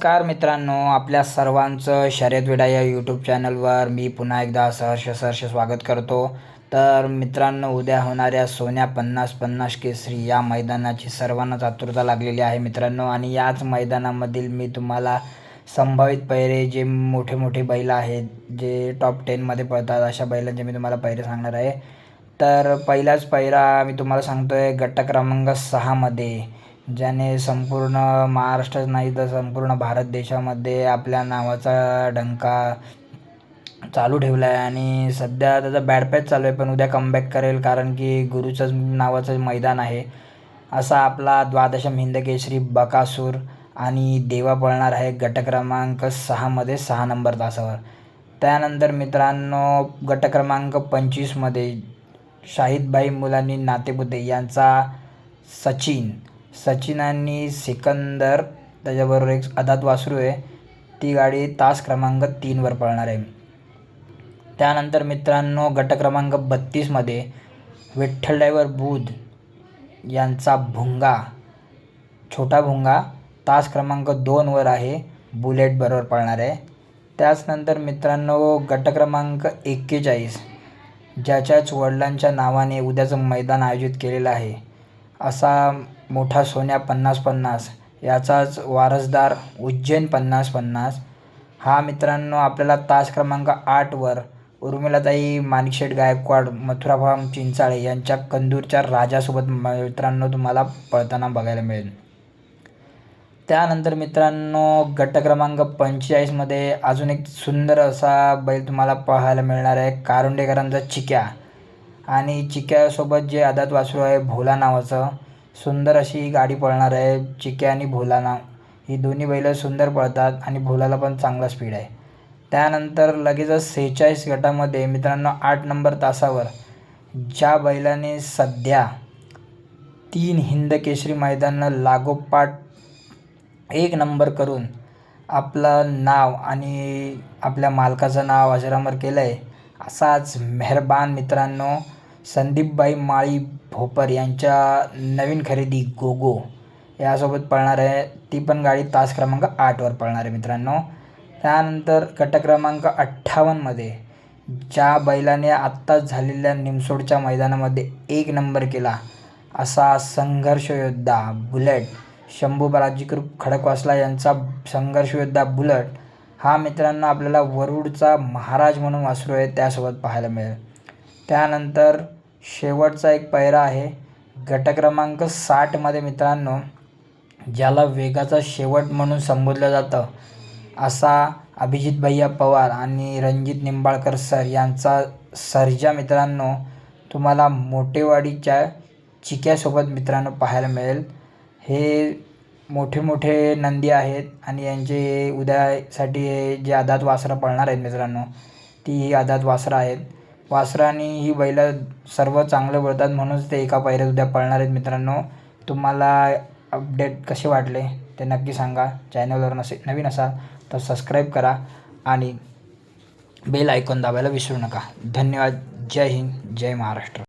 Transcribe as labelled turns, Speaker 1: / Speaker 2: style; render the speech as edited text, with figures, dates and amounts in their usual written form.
Speaker 1: नमस्कार मित्रांनो, आपल्या सर्वांचं शर्यत विडा या यूट्यूब चॅनलवर मी पुन्हा एकदा सहर्ष स्वागत करतो. तर मित्रांनो, उद्या होणाऱ्या सोन्या 50-50 केसरी या मैदानाची सर्वांनाच आतुरता लागलेली आहे मित्रांनो. आणि याच मैदानामधील मी तुम्हाला संभावित पैरे, जे मोठे मोठे बैल आहेत जे टॉप 10मध्ये पळतात, अशा बैलांचे मी तुम्हाला पैरे सांगणार आहे. तर पहिलाच पैरा मी तुम्हाला सांगतो आहे गट क्रमांक 6मध्ये, ज्याने संपूर्ण महाराष्ट्र नाही तर संपूर्ण भारत देशामध्ये आपल्या नावाचा डंका चालू ठेवला आहे. आणि सध्या त्याचा बॅड पॅच चालू आहे, पण उद्या कमबॅक करेल, कारण की गुरुचंच नावाचं मैदान आहे. असा आपला द्वादशम हिंद केसरी बकासूर आणि देवा पळणार आहे गट क्रमांक 6मध्ये 6 नंबर तासावर. त्यानंतर मित्रांनो, गट क्रमांक 25मध्ये शाहिदभाई मुलानी नातेपुते यांचा सचिन आणि सिकंदर, त्याच्याबरोबर एक अदात वासरू आहे, ती गाडी तास क्रमांक 3वर पळणार आहे. त्यानंतर मित्रांनो, गट क्रमांक 32मध्ये विठ्ठल ड्रायव्हर बुध यांचा छोटा भुंगा तास क्रमांक 2वर आहे, बुलेट बरोबर पळणार आहे. त्याचनंतर मित्रांनो, गट क्रमांक 41, ज्याच्याच वडिलांच्या नावाने उद्याचं मैदान आयोजित केलेलं आहे, असा मोठा सोन्या 50-50 याचाच वारसदार उज्जैन 50-50 हा मित्रांनो आपल्याला तास क्रमांक 8वर उर्मिलाताई माणिकशेठ गायकवाड, मथुरा फार्म चिंचाळे यांच्या कंदूरच्या राजासोबत मित्रांनो तुम्हाला पळताना बघायला मिळेल. त्यानंतर मित्रांनो, गट क्रमांक 45मध्ये अजून एक सुंदर असा बैल तुम्हाला पाहायला मिळणार आहे, कारुंडेकरांचा चिक्या. आणि चिक्यासोबत जे आदात वासरू आहे भोला नावाचं, सुंदर अशी गाडी पळणार आहे. चिक्या आणि भोला ही दोन्ही बैलं सुंदर पळतात आणि भोलाला पण चांगला स्पीड आहे. त्यानंतर लगेचच 46 गटामध्ये मित्रांनो 8 नंबर तासावर ज्या बैलाने सध्या 3 हिंद केसरी मैदानं लागोपाठ 1 नंबर करून आपलं नाव आणि आपल्या मालकाचं नाव अजरामर केलं आहे, असाच मेहरबान मित्रांनो संदीपबाई माळी भोपर यांच्या नवीन खरेदी गोगो यासोबत पळणार आहे. ती पण गाडी तास क्रमांक 8वर पळणार आहे मित्रांनो. त्यानंतर गट क्रमांक 58मध्ये ज्या बैलाने आत्ताच झालेल्या निमसोडच्या मैदानामध्ये 1 नंबर केला, असा संघर्ष योद्धा बुलेट, शंभू बालाजी खडकवासला यांचा संघर्ष योद्धा बुलेट हा मित्रांनो आपल्याला वरुडचा महाराज म्हणून वासरू आहे, त्यासोबत पाहायला मिळेल. त्यानंतर शेवटचा एक पैरा आहे गट क्रमांक 60मध्ये मित्रांनो, ज्याला वेगाचा शेवट म्हणून संबोधलं जातं, असा अभिजित भैया पवार आणि रणजित निंबाळकर सर यांचा सर्जा मित्रांनो तुम्हाला मोठेवाडीच्या चिक्यासोबत मित्रांनो पाहायला मिळेल. हे मोठे मोठे नंदी आहेत आणि यांचे उद्यासाठी जे आदात वासरं पळणार आहेत मित्रांनो, ती आदात वासरं आहेत. वासरांनी ही बैलं सर्व चांगले पळतात, म्हणूनच ते एका पैऱ्यात उद्या पळणार आहेत मित्रांनो. तुम्हाला अपडेट कसे वाटले ते नक्की सांगा. चॅनलवर नवीन असाल तर सबस्क्राईब करा आणि बेल आयकॉन दाबायला विसरू नका. धन्यवाद. जय हिंद, जय महाराष्ट्र.